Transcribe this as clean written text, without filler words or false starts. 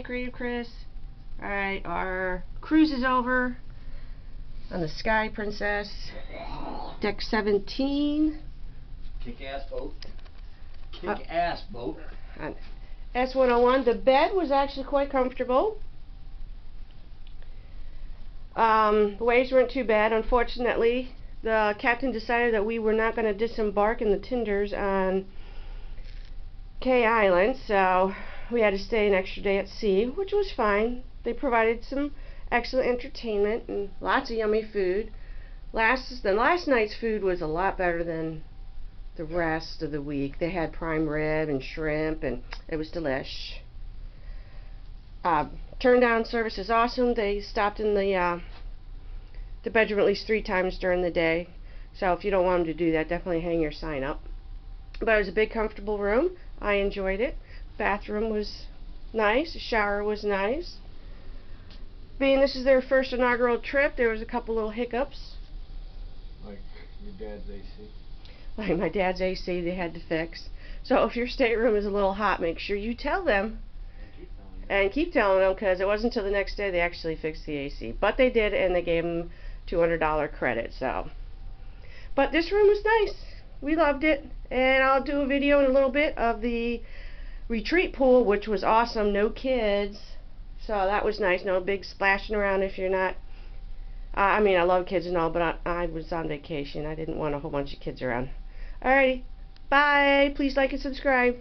Creative Chris. Alright, our cruise is over on the Sky Princess. Deck 17. Kick-ass boat. Kick-ass boat. On S101. The bed was actually quite comfortable. The waves weren't too bad. Unfortunately, the captain decided that we were not going to disembark in the tenders on K Island, so we had to stay an extra day at sea, which was fine. They provided some excellent entertainment and lots of yummy food. The last night's food was a lot better than the rest of the week. They had prime rib and shrimp, and it was delish. Turn down service is awesome. They stopped in the bedroom at least 3 times during the day. So if you don't want them to do that, definitely hang your sign up. But it was a big, comfortable room. I enjoyed it. Bathroom was nice. The shower was nice. Being this is their first inaugural trip, there was a couple little hiccups. Like your dad's AC? Like my dad's AC they had to fix. So if your stateroom is a little hot, make sure you tell them. And keep telling them, because it wasn't until the next day they actually fixed the AC. But they did, and they gave them $200 credit. So, but this room was nice. We loved it. And I'll do a video in a little bit of the retreat pool, which was awesome. No kids. So that was nice. No big splashing around if you're not. I mean, I love kids and all, but I was on vacation. I didn't want a whole bunch of kids around. Alrighty. Bye. Please like and subscribe.